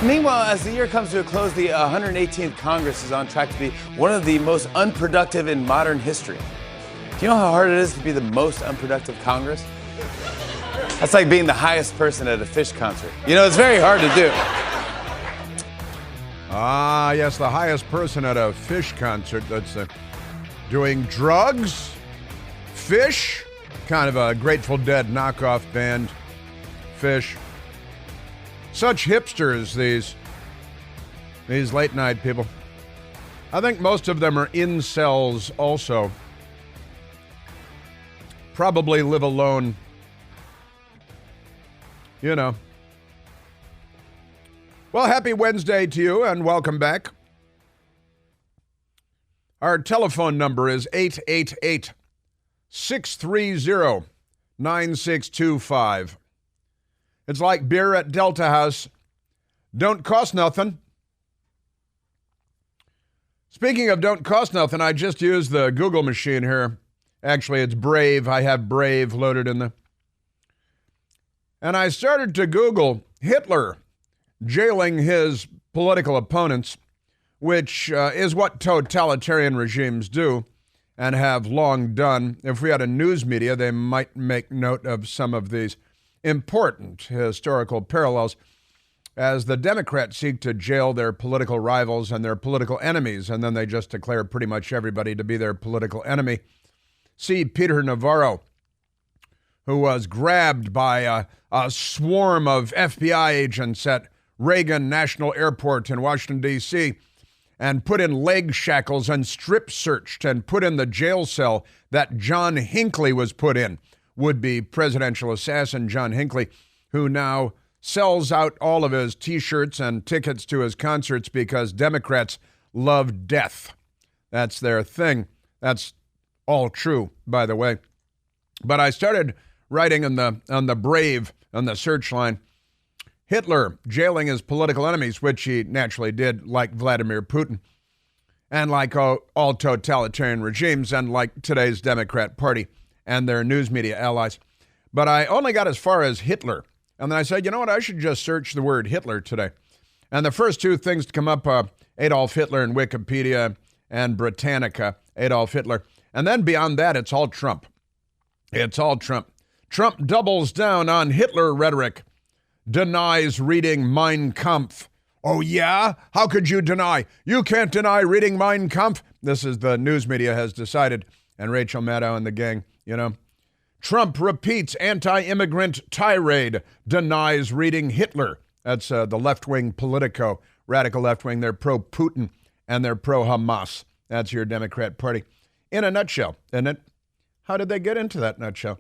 Meanwhile, as the year comes to a close, the 118th Congress is on track to be one of the most unproductive in modern history. Do you know how hard it is to be the most unproductive Congress? That's like being the highest person at a Fish concert. You know, it's very hard to do. Ah, yes, the highest person at a Fish concert. That's doing drugs, Fish, kind of a Grateful Dead knockoff band, Fish. Such hipsters, these late night people. I think most of them are incels also. Probably live alone. You know. Well, happy Wednesday to you and welcome back. Our telephone number is 888-630-9625. It's like beer at Delta House. Don't cost nothing. Speaking of don't cost nothing, I just used the Google machine here. Actually, it's Brave. I have Brave loaded in there. And I started to Google Hitler jailing his political opponents, which is what totalitarian regimes do and have long done. If we had a news media, they might make note of some of these important historical parallels as the Democrats seek to jail their political rivals and their political enemies, and then they just declare pretty much everybody to be their political enemy. See Peter Navarro, who was grabbed by a swarm of FBI agents at Reagan National Airport in Washington, D.C., and put in leg shackles and strip searched and put in the jail cell that John Hinckley was put in. Would-be presidential assassin John Hinckley, who now sells out all of his T-shirts and tickets to his concerts because Democrats love death. That's their thing. That's all true, by the way. But I started writing on the Brave, on the search line, Hitler jailing his political enemies, which he naturally did, like Vladimir Putin, and like all totalitarian regimes, and like today's Democrat Party and their news media allies. But I only got as far as Hitler. And then I said, you know what, I should just search the word Hitler today. And the first two things to come up, Adolf Hitler in Wikipedia and Britannica, Adolf Hitler. And then beyond that, it's all Trump. It's all Trump. Trump doubles down on Hitler rhetoric, denies reading Mein Kampf. Oh, yeah? How could you deny? You can't deny reading Mein Kampf. This is the news media has decided, and Rachel Maddow and the gang. You know, Trump repeats anti-immigrant tirade, denies reading Hitler. That's the left-wing Politico, radical left-wing. They're pro-Putin and they're pro-Hamas. That's your Democrat Party. In a nutshell, isn't it? How did they get into that nutshell?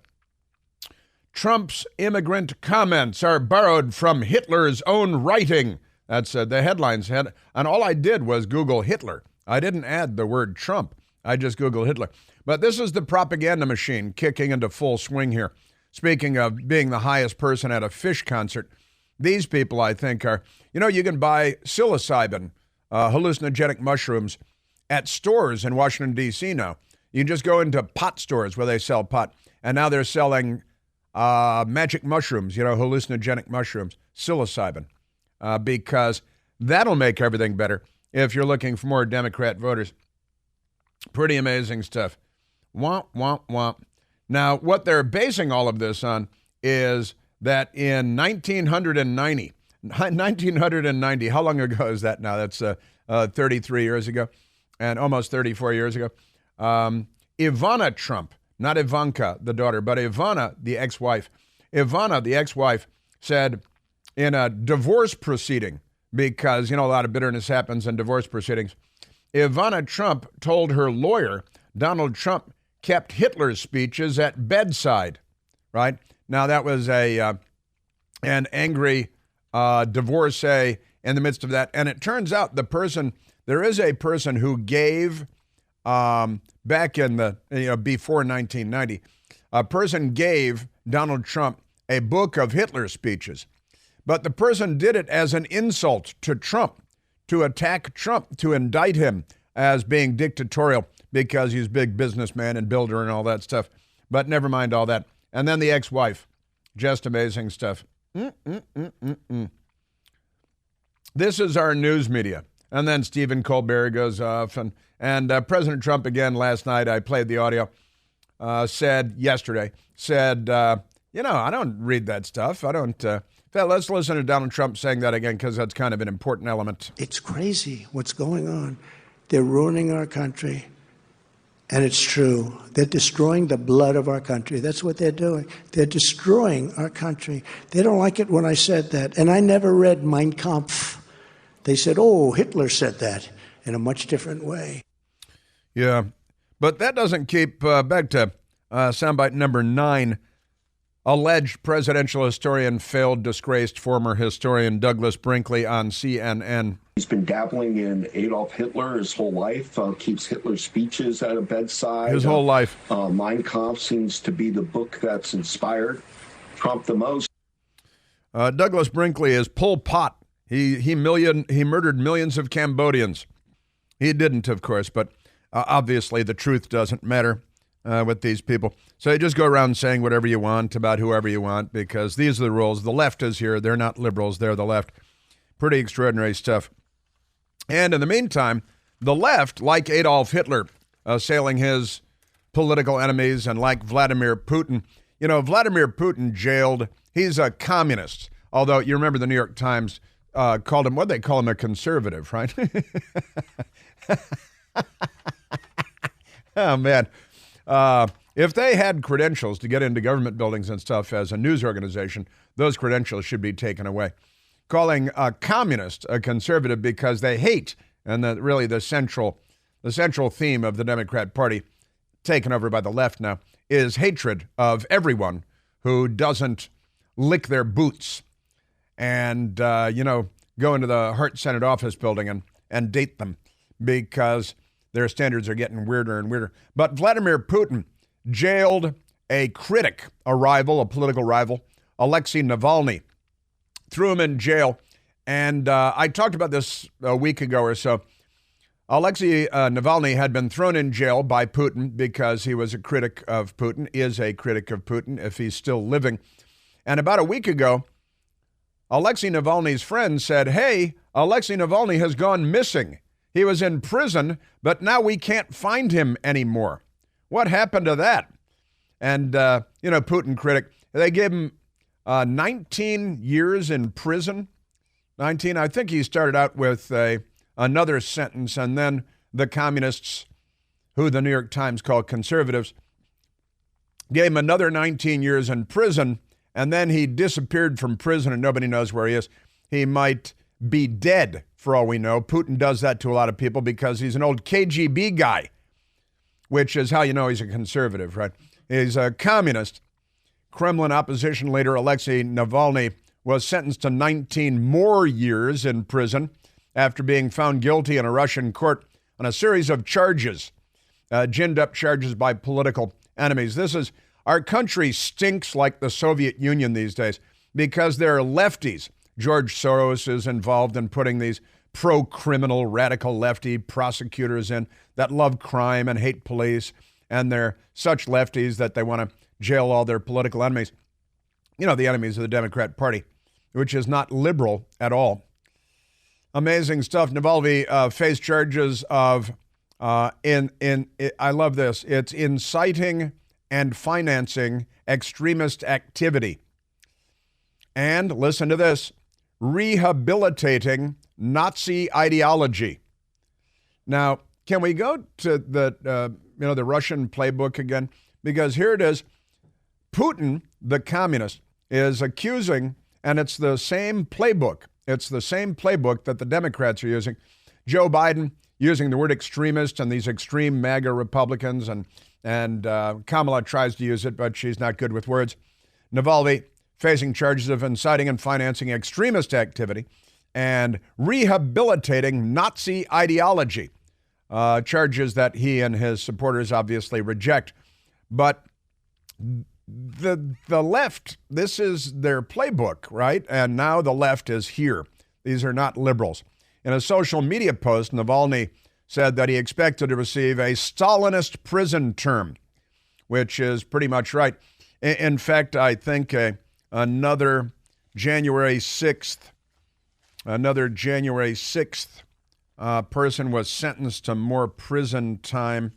Trump's immigrant comments are borrowed from Hitler's own writing. That's the headlines had. And all I did was Google Hitler. I didn't add the word Trump. I just Googled Hitler. But this is the propaganda machine kicking into full swing here. Speaking of being the highest person at a Fish concert, these people, I think, are, you know, you can buy psilocybin, hallucinogenic mushrooms, at stores in Washington, D.C. now. You can just go into pot stores where they sell pot. And now they're selling magic mushrooms, you know, hallucinogenic mushrooms, psilocybin, because that'll make everything better if you're looking for more Democrat voters. Pretty amazing stuff. Womp, womp, womp. Now, what they're basing all of this on is that in 1990, how long ago is that now? That's 33 years ago and almost 34 years ago. Ivana Trump, not Ivanka, the daughter, but Ivana, the ex-wife. Ivana, the ex-wife, said in a divorce proceeding, because, you know, a lot of bitterness happens in divorce proceedings, Ivana Trump told her lawyer, Donald Trump, kept Hitler's speeches at bedside, right? Now, that was an angry divorcee in the midst of that. And it turns out there is a person who gave, back in the, before 1990, a person gave Donald Trump a book of Hitler's speeches. But the person did it as an insult to Trump, to attack Trump, to indict him as being dictatorial because he's a big businessman and builder and all that stuff. But never mind all that. And then the ex-wife, just amazing stuff. This is our news media. And then Stephen Colbert goes off. And President Trump, again, last night, I played the audio, said, I don't read that stuff. I don't. Let's listen to Donald Trump saying that again, because that's kind of an important element. It's crazy what's going on. They're ruining our country. And it's true. They're destroying the blood of our country. That's what they're doing. They're destroying our country. They don't like it when I said that. And I never read Mein Kampf. They said, oh, Hitler said that in a much different way. Yeah, but that doesn't keep, back to soundbite number 9, alleged presidential historian, failed, disgraced former historian Douglas Brinkley on CNN. He's been dabbling in Adolf Hitler his whole life, keeps Hitler's speeches at a bedside. His whole life. Mein Kampf seems to be the book that's inspired Trump the most. Douglas Brinkley is Pol Pot. He murdered millions of Cambodians. He didn't, of course, but obviously the truth doesn't matter with these people. So you just go around saying whatever you want about whoever you want, because these are the rules. The left is here. They're not liberals. They're the left. Pretty extraordinary stuff. And in the meantime, the left, like Adolf Hitler, assailing his political enemies, and like Vladimir Putin. You know, Vladimir Putin jailed. He's a communist. Although you remember the New York Times called him, what they call him, a conservative, right? Oh, man. If they had credentials to get into government buildings and stuff as a news organization, those credentials should be taken away. Calling a communist a conservative because they hate, and really the central theme of the Democrat Party, taken over by the left now, is hatred of everyone who doesn't lick their boots and, go into the Hart Senate office building and date them because their standards are getting weirder and weirder. But Vladimir Putin jailed a critic, a rival, a political rival, Alexei Navalny, threw him in jail. And I talked about this a week ago or so. Alexei Navalny had been thrown in jail by Putin because he was a critic of Putin, is a critic of Putin if he's still living. And about a week ago, Alexei Navalny's friend said, hey, Alexei Navalny has gone missing. He was in prison, but now we can't find him anymore. What happened to that? And, Putin critic, they gave him 19 years in prison. 19, I think he started out with another sentence, and then the communists, who the New York Times call conservatives, gave him another 19 years in prison, and then he disappeared from prison and nobody knows where he is. He might be dead, for all we know. Putin does that to a lot of people because he's an old KGB guy, which is how you know he's a conservative, right? He's a communist. Kremlin opposition leader Alexei Navalny was sentenced to 19 more years in prison after being found guilty in a Russian court on a series of charges, ginned up charges by political enemies. Our country stinks like the Soviet Union these days because there are lefties. George Soros is involved in putting these pro-criminal, radical lefty prosecutors in that love crime and hate police, and they're such lefties that they want to jail all their political enemies. You know, the enemies of the Democrat Party, which is not liberal at all. Amazing stuff. Navalny faced charges of, I love this, it's inciting and financing extremist activity. And listen to this, rehabilitating Nazi ideology. Now, can we go to the Russian playbook again? Because here it is. Putin, the communist, is accusing, and it's the same playbook. It's the same playbook that the Democrats are using. Joe Biden using the word extremist and these extreme MAGA Republicans, and Kamala tries to use it, but she's not good with words. Navalny facing charges of inciting and financing extremist activity and rehabilitating Nazi ideology, charges that he and his supporters obviously reject. But the left, this is their playbook, right? And now the left is here. These are not liberals. In a social media post, Navalny said that he expected to receive a Stalinist prison term, which is pretty much right. In fact, I think another January 6th Another January 6th person was sentenced to more prison time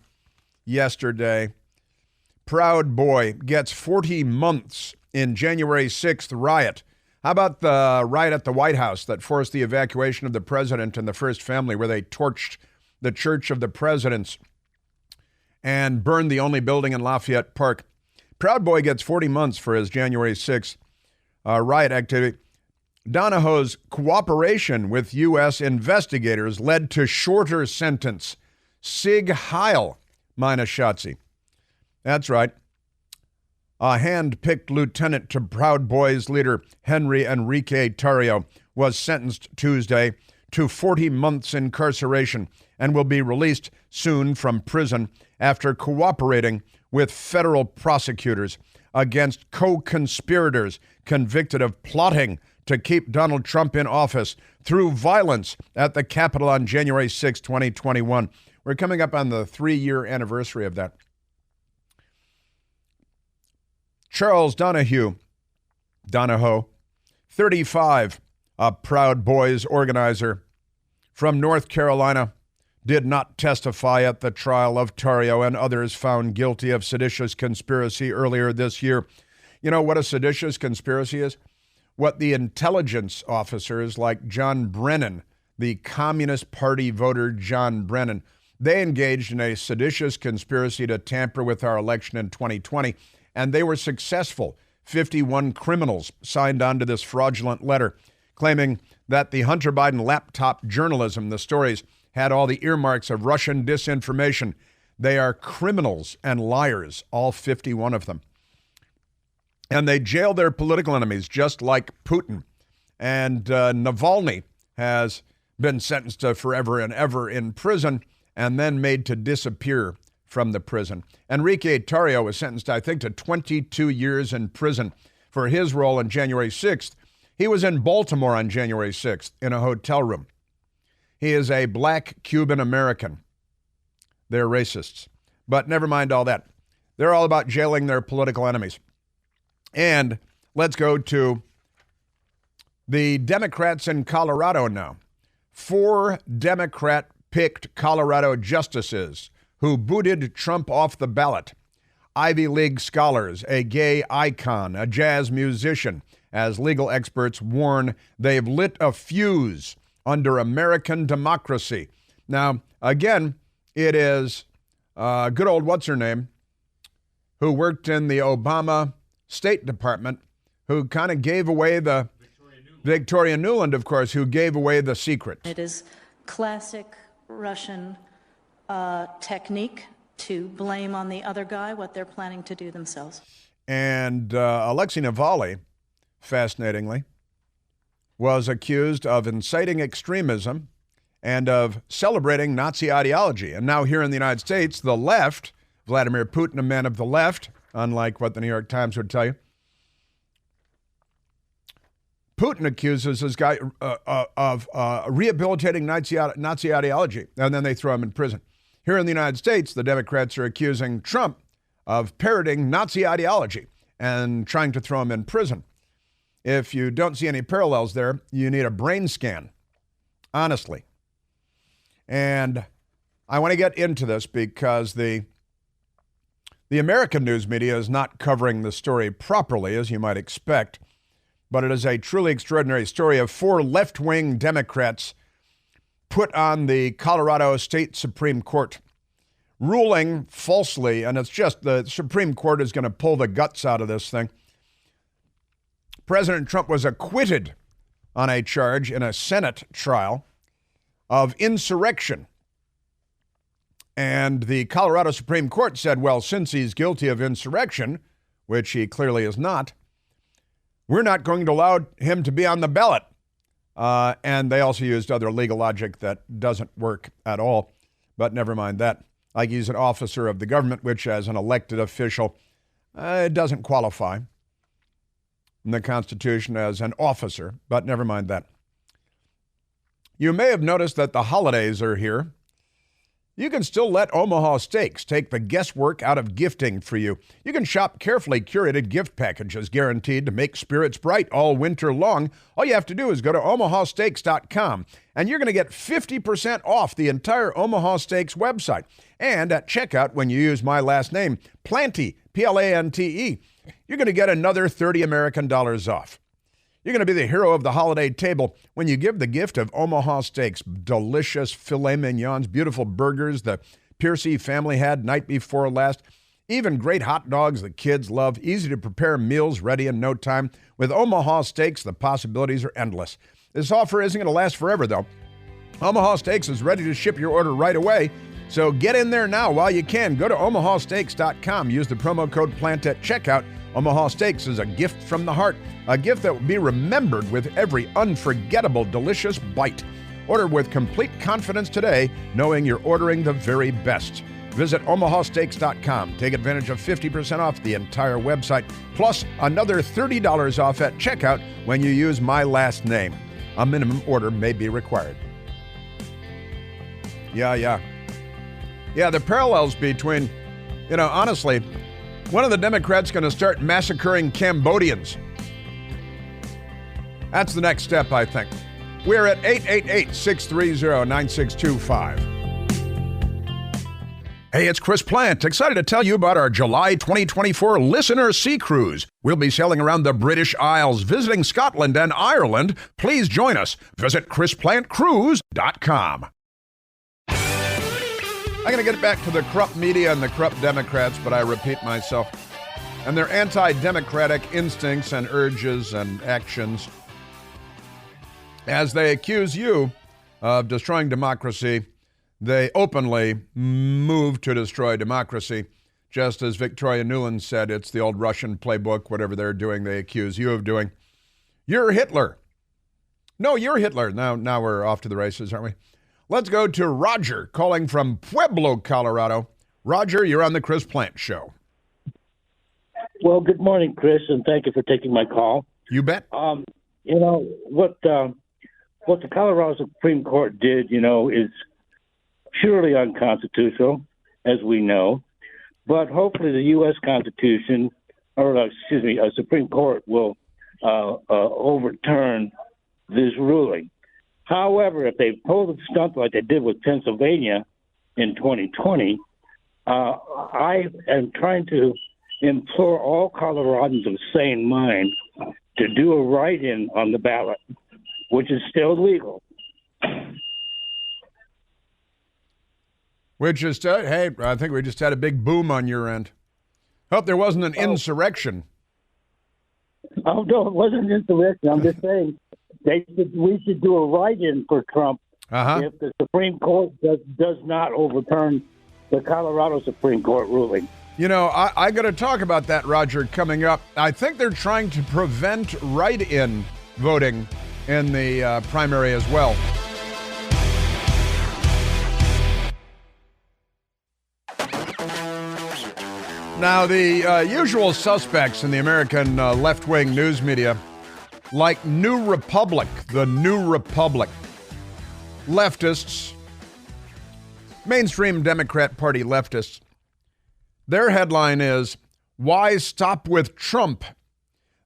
yesterday. Proud Boy gets 40 months in January 6th riot. How about the riot at the White House that forced the evacuation of the president and the first family, where they torched the Church of the Presidents and burned the only building in Lafayette Park? Proud Boy gets 40 months for his January 6th riot activity. Donahoe's cooperation with U.S. investigators led to shorter sentence. Sig Heil, meine Schatzi. That's right. A hand-picked lieutenant to Proud Boys leader Henry Enrique Tarrio was sentenced Tuesday to 40 months incarceration and will be released soon from prison after cooperating with federal prosecutors against co-conspirators convicted of plotting to keep Donald Trump in office through violence at the Capitol on January 6, 2021. We're coming up on the 3-year anniversary of that. Charles Donahoe, 35, a Proud Boys organizer from North Carolina, did not testify at the trial of Tarrio and others found guilty of seditious conspiracy earlier this year. You know what a seditious conspiracy is? What the intelligence officers like John Brennan, the Communist Party voter John Brennan, they engaged in a seditious conspiracy to tamper with our election in 2020, and they were successful. 51 criminals signed on to this fraudulent letter, claiming that the Hunter Biden laptop journalism, the stories, had all the earmarks of Russian disinformation. They are criminals and liars, all 51 of them. And they jailed their political enemies, just like Putin. And Navalny has been sentenced to forever and ever in prison and then made to disappear from the prison. Enrique Tarrio was sentenced, I think, to 22 years in prison for his role on January 6th. He was in Baltimore on January 6th in a hotel room. He is a black Cuban American. They're racists. But never mind all that. They're all about jailing their political enemies. And let's go to the Democrats in Colorado now. 4 Democrat-picked Colorado justices who booted Trump off the ballot. Ivy League scholars, a gay icon, a jazz musician. As legal experts warn, they've lit a fuse under American democracy. Now, again, it is good old what's-her-name, who worked in the Obama State Department, who kind of gave away the... Victoria Nuland, of course, who gave away the secret. It is classic Russian technique to blame on the other guy what they're planning to do themselves. And Alexei Navalny, fascinatingly, was accused of inciting extremism and of celebrating Nazi ideology. And now here in the United States, the left, Vladimir Putin, a man of the left, unlike what the New York Times would tell you, Putin accuses this guy of rehabilitating Nazi ideology, and then they throw him in prison. Here in the United States, the Democrats are accusing Trump of parroting Nazi ideology and trying to throw him in prison. If you don't see any parallels there, you need a brain scan, honestly. And I want to get into this because the American news media is not covering the story properly, as you might expect, but it is a truly extraordinary story of 4 left-wing Democrats put on the Colorado State Supreme Court, ruling falsely, and it's just the Supreme Court is going to pull the guts out of this thing. President Trump was acquitted on a charge in a Senate trial of insurrection. And the Colorado Supreme Court said, well, since he's guilty of insurrection, which he clearly is not, we're not going to allow him to be on the ballot. And they also used other legal logic that doesn't work at all. But never mind that. Like he's an officer of the government, which as an elected official, it doesn't qualify in the Constitution as an officer, but never mind that. You may have noticed that the holidays are here. You can still let Omaha Steaks take the guesswork out of gifting for you. You can shop carefully curated gift packages guaranteed to make spirits bright all winter long. All you have to do is go to omahasteaks.com, and you're going to get 50% off the entire Omaha Steaks website. And at checkout, when you use my last name, Plante, Plante, you're going to get another 30 American dollars off. You're going to be the hero of the holiday table when you give the gift of Omaha Steaks. Delicious filet mignons, beautiful burgers the Piercy family had night before last. Even great hot dogs the kids love. Easy to prepare meals ready in no time. With Omaha Steaks, the possibilities are endless. This offer isn't going to last forever, though. Omaha Steaks is ready to ship your order right away. So get in there now while you can. Go to omahasteaks.com. Use the promo code PLANT at checkout. Omaha Steaks is a gift from the heart, a gift that will be remembered with every unforgettable, delicious bite. Order with complete confidence today, knowing you're ordering the very best. Visit omahasteaks.com. Take advantage of 50% off the entire website, plus another $30 off at checkout when you use my last name. A minimum order may be required. Yeah, the parallels between, honestly, when are the Democrats going to start massacring Cambodians? That's the next step, I think. We're at 888-630-9625. Hey, it's Chris Plant, excited to tell you about our July 2024 Listener Sea Cruise. We'll be sailing around the British Isles, visiting Scotland and Ireland. Please join us. Visit ChrisPlantCruise.com. I'm going to get back to the corrupt media and the corrupt Democrats, but I repeat myself, and their anti-democratic instincts and urges and actions as they accuse you of destroying democracy. They openly move to destroy democracy. Just as Victoria Nuland said, it's the old Russian playbook, whatever they're doing, they accuse you of doing. You're Hitler. No, you're Hitler. Now we're off to the races, aren't we? Let's go to Roger, calling from Pueblo, Colorado. Roger, you're on the Chris Plant Show. Well, good morning, Chris, and thank you for taking my call. You bet. What the Colorado Supreme Court did, is purely unconstitutional, as we know. But hopefully the U.S. Constitution, a Supreme Court will overturn this ruling. However, if they pull the stunt like they did with Pennsylvania in 2020, I am trying to implore all Coloradans of sane mind to do a write-in on the ballot, which is still legal. Hey, I think we just had a big boom on your end. Hope there wasn't an insurrection. Oh, no, it wasn't an insurrection. I'm just saying we should do a write-in for Trump if the Supreme Court does not overturn the Colorado Supreme Court ruling. I got to talk about that, Roger, coming up. I think they're trying to prevent write-in voting in the primary as well. Now, the usual suspects in the American left-wing news media, like New Republic, the New Republic, leftists, mainstream Democrat Party leftists, their headline is, "Why Stop with Trump?"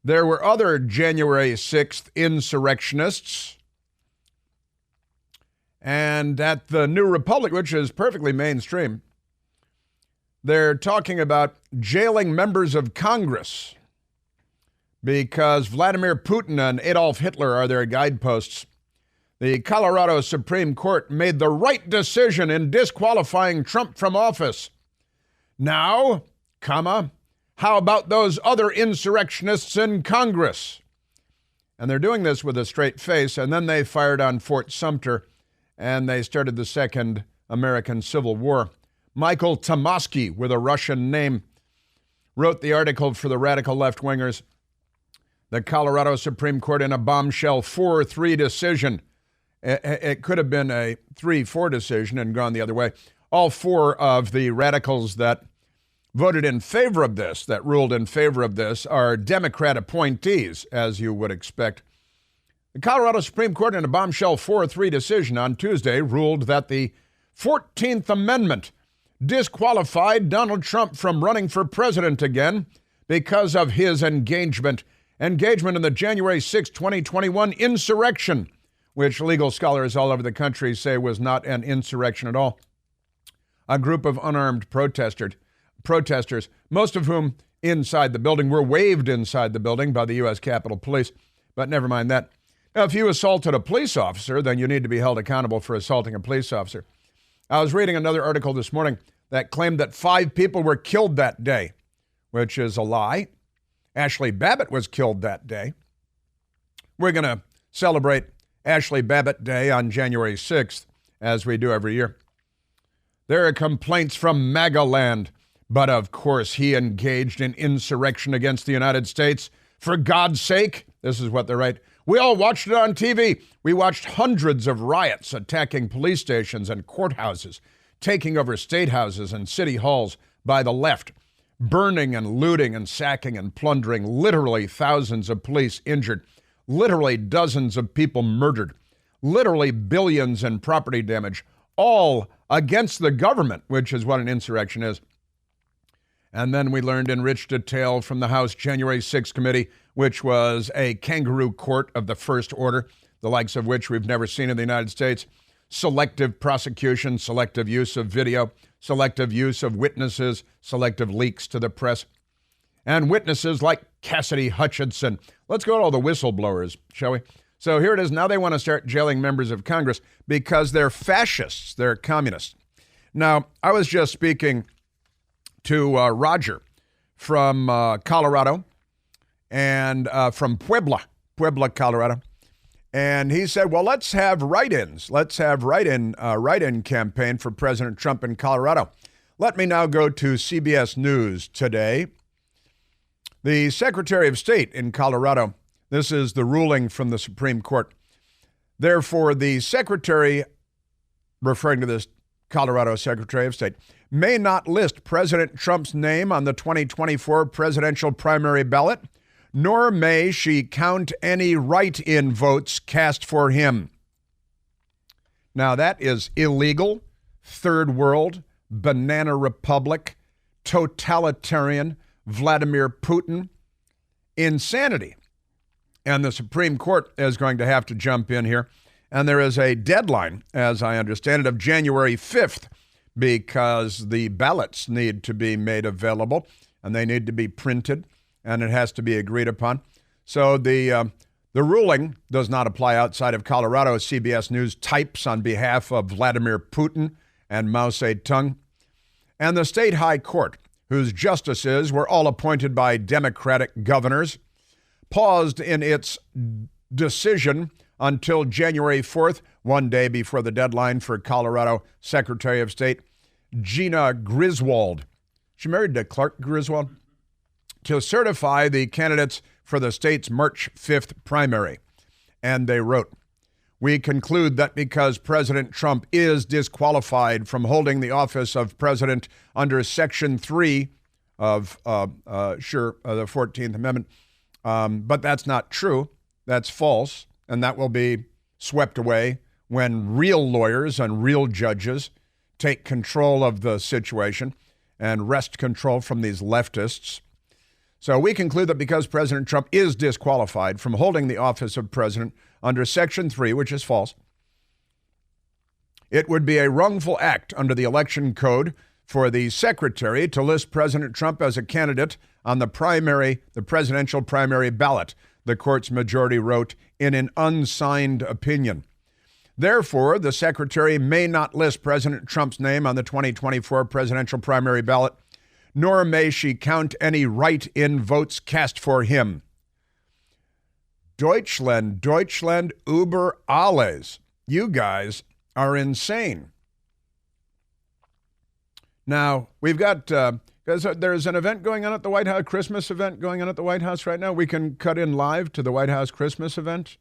There were other January 6th insurrectionists. And at the New Republic, which is perfectly mainstream, they're talking about jailing members of Congress because Vladimir Putin and Adolf Hitler are their guideposts. The Colorado Supreme Court made the right decision in disqualifying Trump from office. Now, how about those other insurrectionists in Congress? And they're doing this with a straight face, and then they fired on Fort Sumter, and they started the Second American Civil War. Michael Tomasky, with a Russian name, wrote the article for the radical left-wingers. The Colorado Supreme Court in a bombshell 4-3 decision. It could have been a 3-4 decision and gone the other way. All four of the radicals that voted in favor of this, that ruled in favor of this, are Democrat appointees, as you would expect. The Colorado Supreme Court in a bombshell 4-3 decision on Tuesday ruled that the 14th Amendment disqualified Donald Trump from running for president again because of his engagement in the January 6, 2021 insurrection, which legal scholars all over the country say was not an insurrection at all. A group of unarmed protesters, most of whom inside the building were waved inside the building by the U.S. Capitol Police. But never mind that. Now, if you assaulted a police officer, then you need to be held accountable for assaulting a police officer. I was reading another article this morning that claimed that 5 people were killed that day, which is a lie. Ashley Babbitt was killed that day. We're going to celebrate Ashley Babbitt Day on January 6th, as we do every year. There are complaints from MAGA land, but of course he engaged in insurrection against the United States. For God's sake, this is what they write. We all watched it on TV. We watched hundreds of riots attacking police stations and courthouses, taking over state houses and city halls by the left, burning and looting and sacking and plundering, literally thousands of police injured, literally dozens of people murdered, literally billions in property damage, all against the government, which is what an insurrection is. And then we learned in rich detail from the House January 6th committee, which was a kangaroo court of the first order, the likes of which we've never seen in the United States. Selective prosecution, selective use of video, selective use of witnesses, selective leaks to the press. And witnesses like Cassidy Hutchinson. Let's go to all the whistleblowers, shall we? So here it is. Now they want to start jailing members of Congress because they're fascists. They're communists. Now, I was just speaking to Roger from Colorado and from Puebla, Colorado. And he said, well, let's have write-ins. Let's have write-in campaign for President Trump in Colorado. Let me now go to CBS News today. The Secretary of State in Colorado, this is the ruling from the Supreme Court. Therefore, the Secretary, referring to this Colorado Secretary of State, may not list President Trump's name on the 2024 presidential primary ballot, nor may she count any write-in votes cast for him. Now, that is illegal, third world, banana republic, totalitarian, Vladimir Putin insanity. And the Supreme Court is going to have to jump in here. And there is a deadline, as I understand it, of January 5th, because the ballots need to be made available and they need to be printed and it has to be agreed upon. So the ruling does not apply outside of Colorado. CBS News types on behalf of Vladimir Putin and Mao Zedong. And the state high court, whose justices were all appointed by Democratic governors, paused in its decision until January 4th, one day before the deadline for Colorado Secretary of State Gina Griswold. She married to Clark Griswold, to certify the candidates for the state's March 5th primary. And they wrote, we conclude that because President Trump is disqualified from holding the office of president under Section 3 of the 14th Amendment, but that's not true. That's false. And that will be swept away when real lawyers and real judges take control of the situation and wrest control from these leftists. So we conclude that because President Trump is disqualified from holding the office of president under Section 3, which is false, it would be a wrongful act under the election code for the secretary to list President Trump as a candidate on the presidential primary ballot, the court's majority wrote in an unsigned opinion. Therefore, the secretary may not list President Trump's name on the 2024 presidential primary ballot, nor may she count any write-in votes cast for him. Deutschland, über alles. You guys are insane. Now, we've got, there's an event going on at the White House, Christmas event going on at the White House right now. We can cut in live to the White House Christmas event.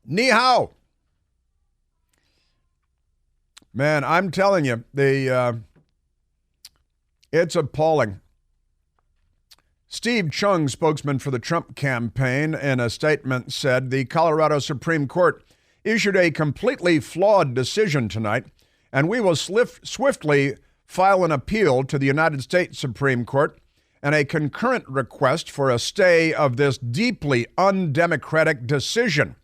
Ni hao. Man, I'm telling you, it's appalling. Steve Chung, spokesman for the Trump campaign, in a statement said the Colorado Supreme Court issued a completely flawed decision tonight, and we will swiftly file an appeal to the United States Supreme Court and a concurrent request for a stay of this deeply undemocratic decision.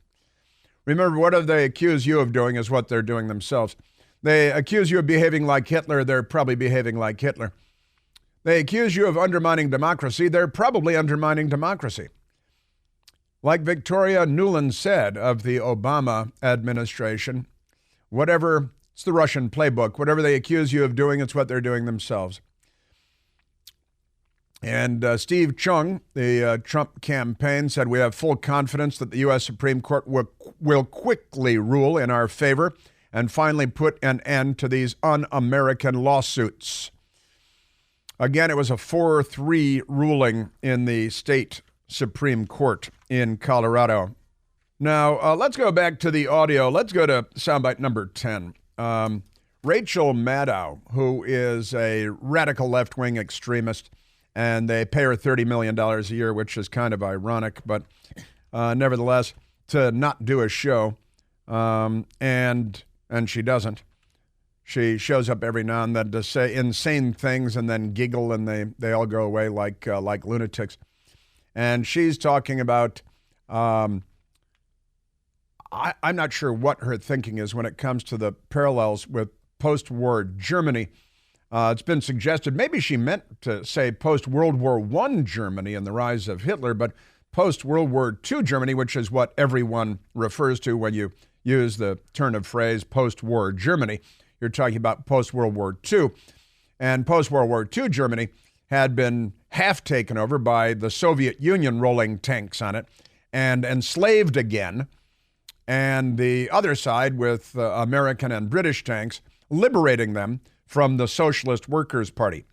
Remember, what they accuse you of doing is what they're doing themselves. They accuse you of behaving like Hitler. They're probably behaving like Hitler. They accuse you of undermining democracy. They're probably undermining democracy. Like Victoria Nuland said of the Obama administration, it's the Russian playbook. Whatever they accuse you of doing, it's what they're doing themselves. And Steve Chung, the Trump campaign, said we have full confidence that the U.S. Supreme Court will quickly rule in our favor and finally put an end to these un-American lawsuits. Again, it was a 4-3 ruling in the state Supreme Court in Colorado. Now, let's go back to the audio. Let's go to soundbite number 10. Rachel Maddow, who is a radical left-wing extremist, and they pay her $30 million a year, which is kind of ironic, but nevertheless, to not do a show, and she doesn't. She shows up every now and then to say insane things and then giggle, and they all go away like lunatics. And she's talking about, I'm not sure what her thinking is when it comes to the parallels with post-war Germany. It's been suggested maybe she meant to say post-World War I Germany and the rise of Hitler, but post-World War II Germany, which is what everyone refers to when you use the turn of phrase post-war Germany. You're talking about post-World War II. And post-World War II Germany had been half taken over by the Soviet Union rolling tanks on it and enslaved again. And the other side with American and British tanks liberating them from the Socialist Workers' Party.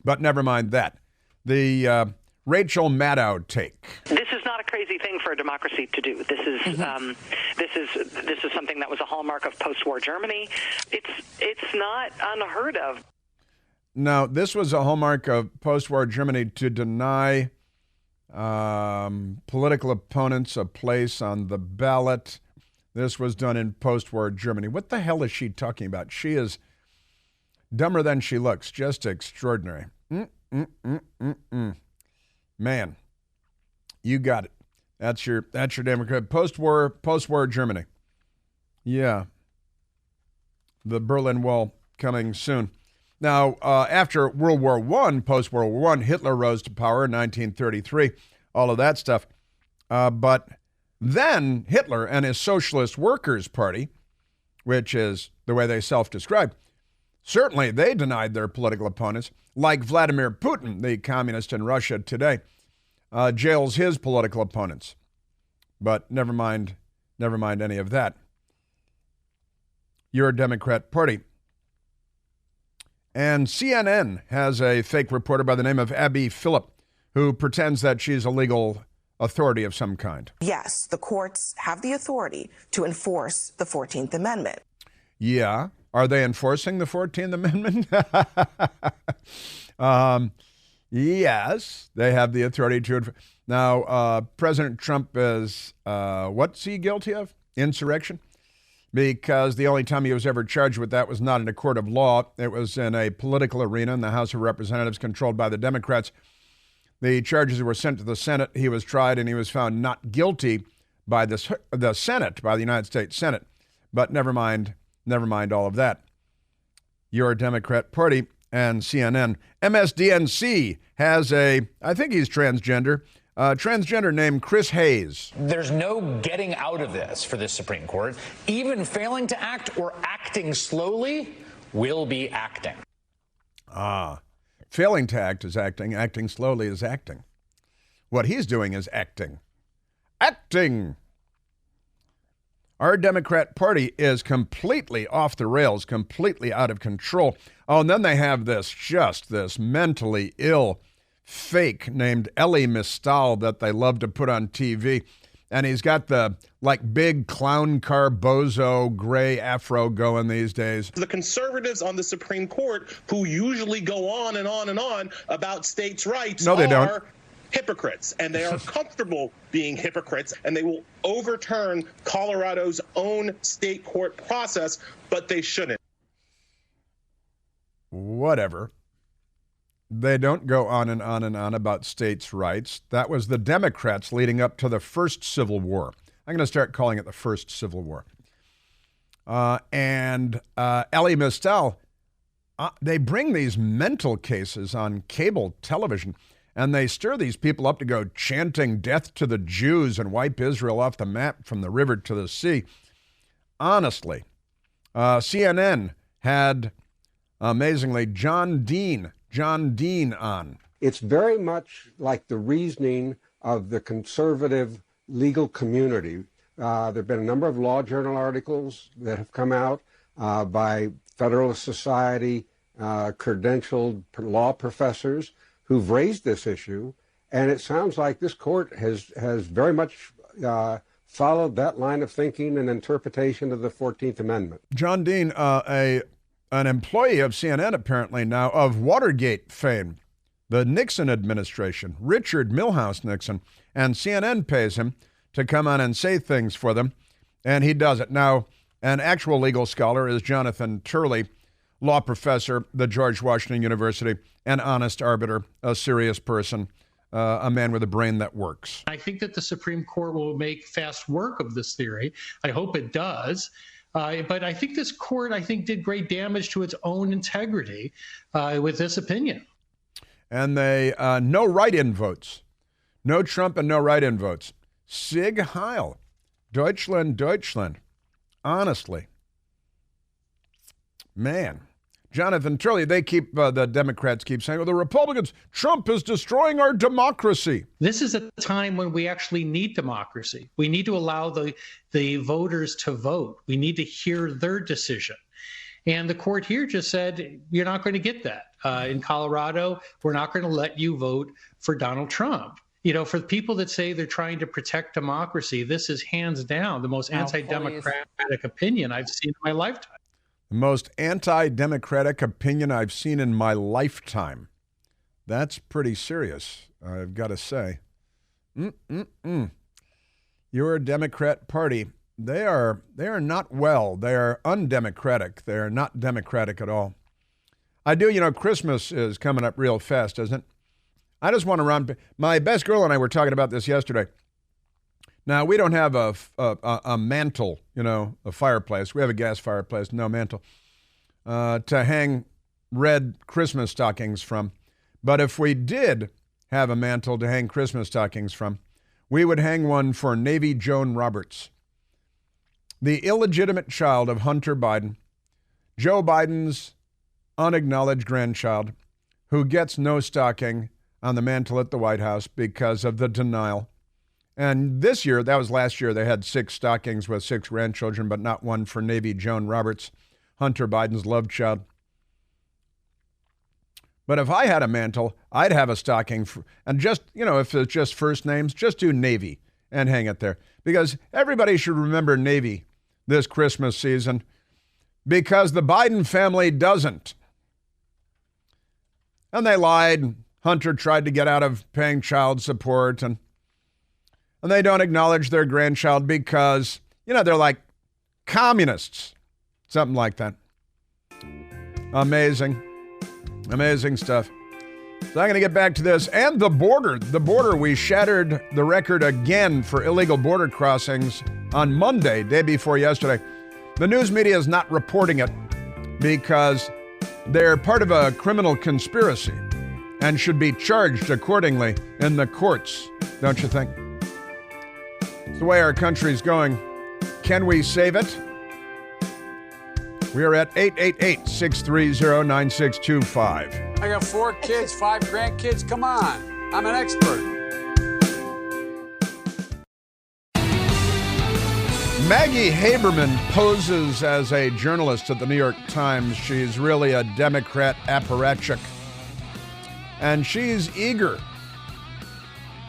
But never mind that. The Rachel Maddow take. This is not a crazy thing for a democracy to do. This is this is something that was a hallmark of post-war Germany. It's not unheard of. Now, this was a hallmark of post-war Germany to deny political opponents a place on the ballot. This was done in post-war Germany. What the hell is she talking about? She is dumber than she looks. Just extraordinary. Man, you got it. That's your Democrat. Post-war Germany. Yeah. The Berlin Wall coming soon. Now, after World War I, post-World War I, Hitler rose to power in 1933, all of that stuff. But then Hitler and his Socialist Workers' Party, which is the way they self-describe, certainly they denied their political opponents, like Vladimir Putin, the communist in Russia today, jails his political opponents. But never mind any of that. Your Democrat Party. And CNN has a fake reporter by the name of Abby Phillip who pretends that she's a legal authority of some kind. Yes, the courts have the authority to enforce the 14th Amendment. Yeah. Are they enforcing the 14th Amendment? Yes, they have the authority to. Now, President Trump is, what's he guilty of? Insurrection? Because the only time he was ever charged with that was not in a court of law. It was in a political arena in the House of Representatives controlled by the Democrats. The charges were sent to the Senate. He was tried and he was found not guilty by the Senate, by the United States Senate. But never mind all of that. Your Democrat Party and CNN. MSDNC has I think he's transgender named Chris Hayes. There's no getting out of this for this Supreme Court. Even failing to act or acting slowly will be acting. Failing to act is acting. Acting slowly is acting. What he's doing is acting. Acting! Our Democrat Party is completely off the rails, completely out of control. Oh, and then they have this mentally ill fake named Ellie Mistal that they love to put on TV. And he's got the big clown car bozo gray afro going these days. The conservatives on the Supreme Court, who usually go on and on and on about states' rights, no, they don't. Hypocrites, and they are comfortable being hypocrites, and they will overturn Colorado's own state court process, but they shouldn't. Whatever. They don't go on and on and on about states' rights. That was the Democrats leading up to the first Civil War. I'm going to start calling it the first Civil War. And Elie Mystal, they bring these mental cases on cable television, and they stir these people up to go chanting death to the Jews and wipe Israel off the map from the river to the sea. Honestly, CNN had, amazingly, John Dean on. It's very much like the reasoning of the conservative legal community. There have been a number of law journal articles that have come out by Federalist Society, credentialed law professors who've raised this issue, and it sounds like this court has very much followed that line of thinking and interpretation of the 14th Amendment. John Dean, an employee of CNN apparently now, of Watergate fame, the Nixon administration, Richard Milhouse Nixon, and CNN pays him to come on and say things for them, and he does it. Now, an actual legal scholar is Jonathan Turley, law professor, the George Washington University, an honest arbiter, a serious person, a man with a brain that works. I think that the Supreme Court will make fast work of this theory. I hope it does. But I think this court, did great damage to its own integrity with this opinion. And they, no write-in votes. No Trump and no write-in votes. Sig Heil. Deutschland. Honestly. Man. Jonathan Turley, the Democrats keep saying, well, the Republicans, Trump is destroying our democracy. This is a time when we actually need democracy. We need to allow the voters to vote. We need to hear their decision. And the court here just said, you're not going to get that. In Colorado, we're not going to let you vote for Donald Trump. You know, for the people that say they're trying to protect democracy, this is hands down the most anti-democratic opinion I've seen in my lifetime. The most anti-democratic opinion I've seen in my lifetime. That's pretty serious, I've got to say. Your Democrat Party, they are not well. They are undemocratic. They are not democratic at all. I do, Christmas is coming up real fast, isn't it? I just want to run. My best girl and I were talking about this yesterday. Now, we don't have a mantle, a fireplace. We have a gas fireplace, no mantle, to hang red Christmas stockings from. But if we did have a mantle to hang Christmas stockings from, we would hang one for Navy Joan Roberts, the illegitimate child of Hunter Biden, Joe Biden's unacknowledged grandchild, who gets no stocking on the mantle at the White House because of the denial. And this year, that was last year, they had 6 stockings with 6 grandchildren, but not one for Navy Joan Roberts, Hunter Biden's love child. But if I had a mantle, I'd have a stocking and just, if it's just first names, just do Navy and hang it there. Because everybody should remember Navy this Christmas season, because the Biden family doesn't. And they lied. Hunter tried to get out of paying child support, and they don't acknowledge their grandchild because, they're like communists, something like that. Amazing stuff. So I'm going to get back to this. And the border, we shattered the record again for illegal border crossings on Monday, day before yesterday. The news media is not reporting it because they're part of a criminal conspiracy and should be charged accordingly in the courts, don't you think? It's the way our country's going. Can we save it? We are at 888-630-9625. I got 4 kids, 5 grandkids. Come on. I'm an expert. Maggie Haberman poses as a journalist at the New York Times. She's really a Democrat apparatchik. And she's eager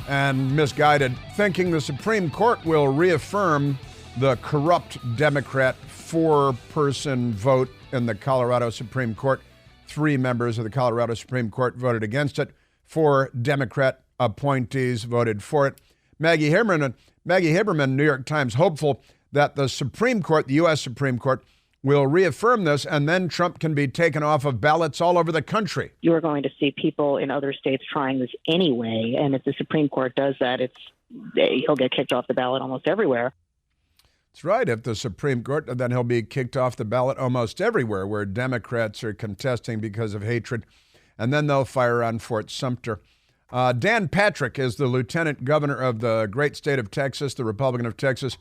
and misguided, thinking the Supreme Court will reaffirm the corrupt Democrat 4-person vote in the Colorado Supreme Court. 3 members of the Colorado Supreme Court voted against it. 4 Democrat appointees voted for it. Maggie Haberman, New York Times, hopeful that the Supreme Court, the U.S. Supreme Court, will reaffirm this, and then Trump can be taken off of ballots all over the country. You're going to see people in other states trying this anyway, and if the Supreme Court does that, he'll get kicked off the ballot almost everywhere. That's right. If the Supreme Court, then he'll be kicked off the ballot almost everywhere where Democrats are contesting because of hatred, and then they'll fire on Fort Sumter. Dan Patrick is the lieutenant governor of the great state of Texas, the Republican of Texas.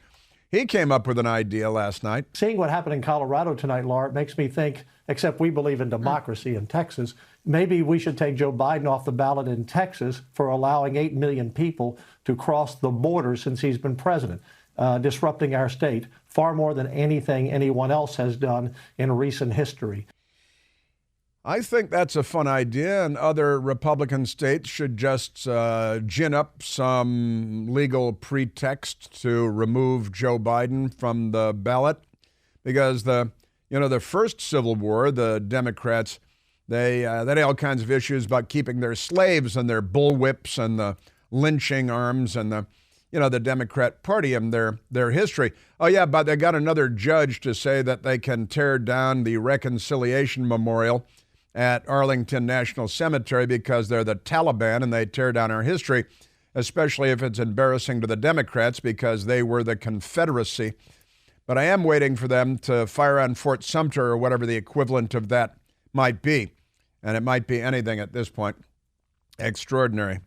He came up with an idea last night. Seeing what happened in Colorado tonight, Laura, it makes me think, except we believe in democracy in Texas, maybe we should take Joe Biden off the ballot in Texas for allowing 8 million people to cross the border since he's been president, disrupting our state far more than anything anyone else has done in recent history. I think that's a fun idea, and other Republican states should just gin up some legal pretext to remove Joe Biden from the ballot, because the first Civil War, the Democrats, they had all kinds of issues about keeping their slaves and their bullwhips and the lynching arms and the Democrat Party and their history. Oh yeah, but they got another judge to say that they can tear down the Reconciliation Memorial at Arlington National Cemetery because they're the Taliban and they tear down our history, especially if it's embarrassing to the Democrats because they were the Confederacy. But I am waiting for them to fire on Fort Sumter or whatever the equivalent of that might be. And it might be anything at this point. Extraordinary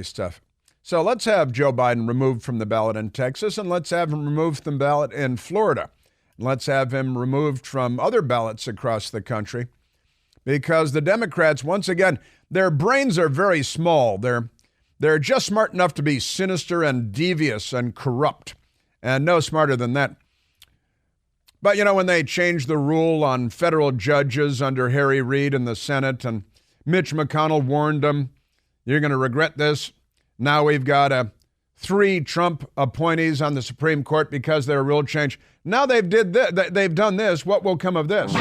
stuff. So let's have Joe Biden removed from the ballot in Texas, and let's have him removed from the ballot in Florida. Let's have him removed from other ballots across the country, because the Democrats, once again, their brains are very small. They're just smart enough to be sinister and devious and corrupt, and no smarter than that. But, when they changed the rule on federal judges under Harry Reid in the Senate, and Mitch McConnell warned them, you're going to regret this. Now we've got 3 Trump appointees on the Supreme Court because they're a rule change. Now they've done this. What will come of this?